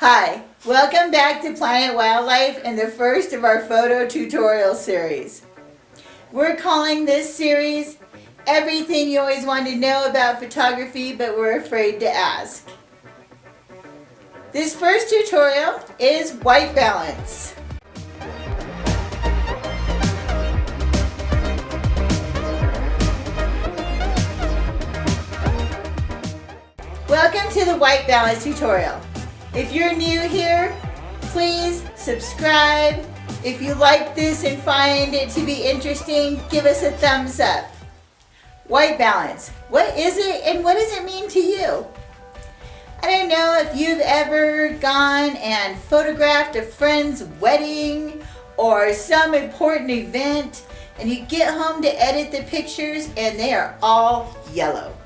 Hi, welcome back to Planet Wildlife and the first of our photo tutorial series. We're calling this series Everything You Always Wanted to Know About Photography But Were Afraid to Ask. This first tutorial is white balance. Welcome to the white balance tutorial. If you're new here, please subscribe. If you like this and find it to be interesting, give us a thumbs up. White balance. What is it and what does it mean to you? I don't know if you've ever gone and photographed a friend's wedding or some important event and you get home to edit the pictures and they are all yellow.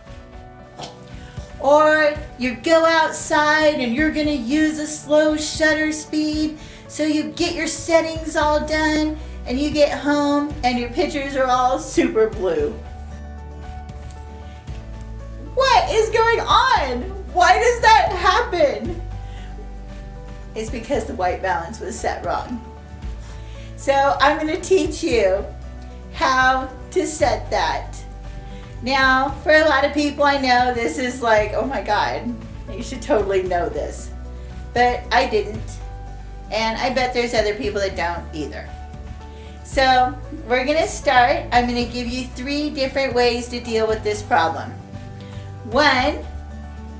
Or you go outside and you're going to use a slow shutter speed, so you get your settings all done and you get home and your pictures are all super blue. What is going on? Why does that happen? It's because the white balance was set wrong. So I'm going to teach you how to set that. Now, for a lot of people I know, this is like, oh my God, you should totally know this. But I didn't. And I bet there's other people that don't either. So, we're going to start. I'm going to give you 3 different ways to deal with this problem. 1,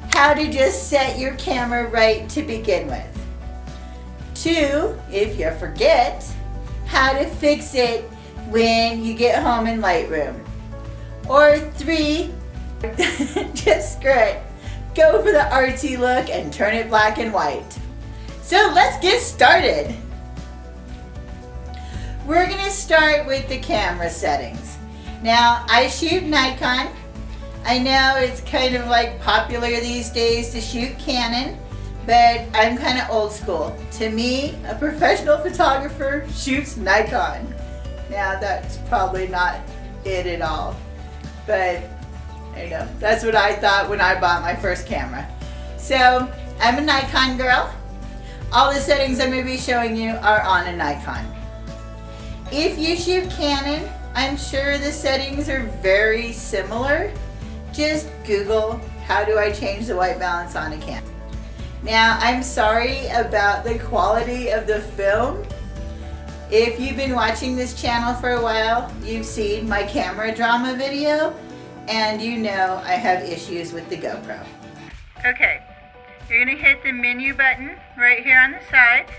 how to just set your camera right to begin with. 2, if you forget, how to fix it when you get home in Lightroom. Or 3, just screw it. Go for the artsy look and turn it black and white. So let's get started. We're going to start with the camera settings. Now, I shoot Nikon. I know it's kind of like popular these days to shoot Canon, but I'm kind of old school. To me, a professional photographer shoots Nikon. Now, that's probably not it at all. But, I know, that's what I thought when I bought my first camera. So, I'm a Nikon girl. All the settings I'm going to be showing you are on a Nikon. If you shoot Canon, I'm sure the settings are very similar. Just Google, how do I change the white balance on a Canon? Now, I'm sorry about the quality of the film. If you've been watching this channel for a while, you've seen my camera drama video, and you know I have issues with the GoPro. Okay, you're going to hit the menu button right here on the side.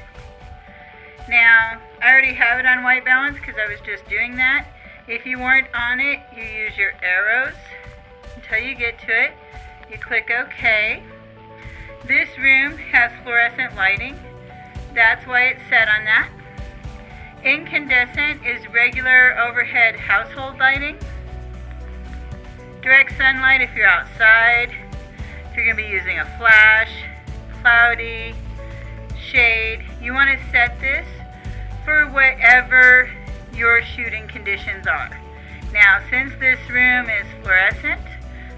Now, I already have it on white balance because I was just doing that. If you weren't on it, you use your arrows until you get to it. You click OK. This room has fluorescent lighting. That's why it's set on that. Incandescent is regular overhead household lighting. Direct sunlight if you're outside. If you're going to be using a flash, cloudy, shade. You want to set this for whatever your shooting conditions are. Now, since this room is fluorescent,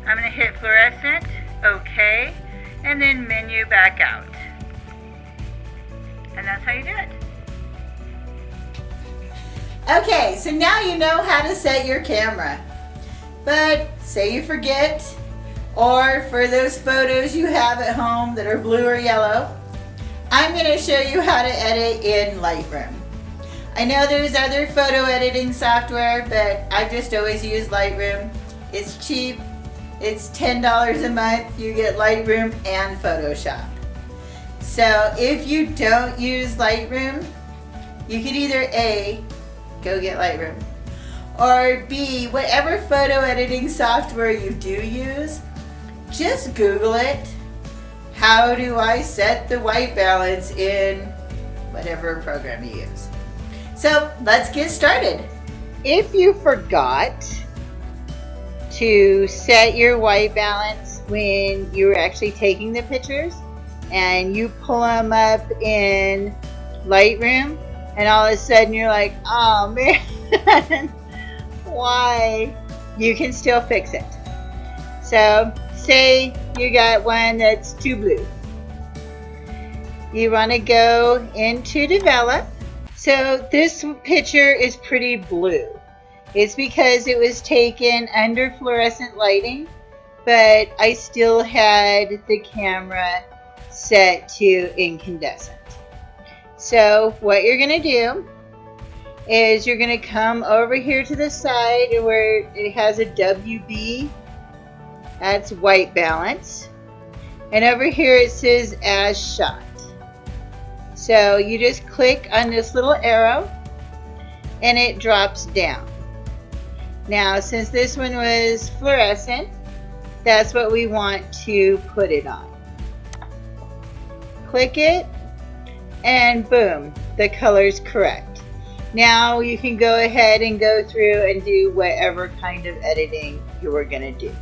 I'm going to hit fluorescent, OK, and then menu back out. And that's how you do it. Okay, so now you know how to set your camera. But say you forget, or for those photos you have at home that are blue or yellow, I'm going to show you how to edit in Lightroom. I know there's other photo editing software, but I've just always used Lightroom. It's cheap. It's $10 a month. You get Lightroom and Photoshop. So if you don't use Lightroom, you could either A, go get Lightroom, or B, whatever photo editing software you do use, just Google it. How do I set the white balance in whatever program you use? So let's get started. If you forgot to set your white balance when you were actually taking the pictures and you pull them up in Lightroom, and all of a sudden you're like, oh man, why? You can still fix it. So say you got one that's too blue. you want to go into develop. So this picture is pretty blue. It's because it was taken under fluorescent lighting, but I still had the camera set to incandescent. So what you're going to do is you're going to come over here to the side where it has a WB. That's white balance. And over here it says as shot. So you just click on this little arrow and it drops down. Now since this one was fluorescent, that's what we want to put it on. Click it and boom, the color's correct. Now you can go ahead and go through and do whatever kind of editing you were going to do.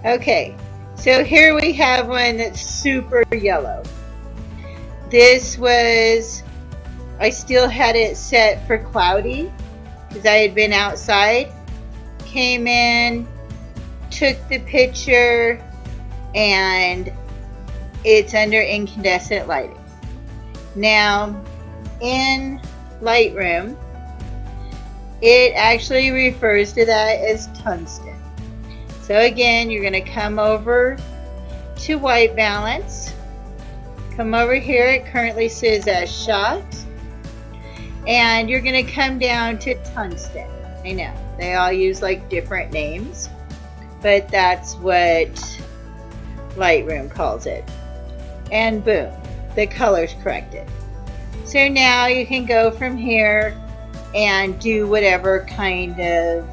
Okay, so here we have one that's super yellow. This was, I still had it set for cloudy because I had been outside. Came in, took the picture, and it's under incandescent lighting. Now, in Lightroom, it actually refers to that as tungsten. So again, you're going to come over to white balance. Come over here, it currently says as shot. And you're going to come down to tungsten. I know, they all use like different names, but that's what Lightroom calls it. And boom, the color's corrected. So now you can go from here and do whatever kind of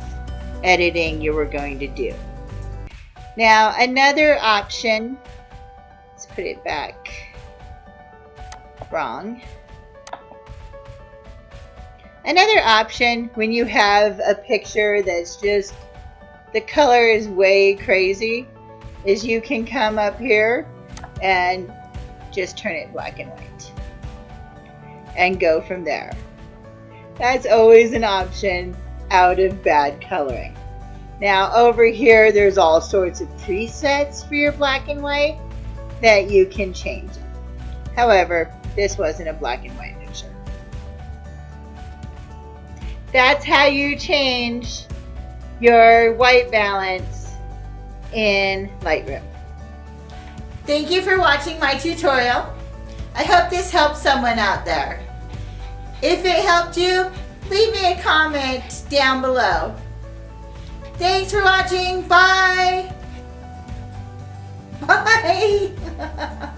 editing you were going to do. Now another option, let's put it back wrong. Another option when you have a picture that's just, the color is way crazy, is you can come up here and just turn it black and white and go from there. That's always an option out of bad coloring. Now over here there's all sorts of presets for your black and white that you can change. However, this wasn't a black and white picture. That's how you change your white balance in Lightroom. Thank you for watching my tutorial. I hope this helps someone out there. If it helped you, leave me a comment down below. Thanks for watching. Bye. Bye.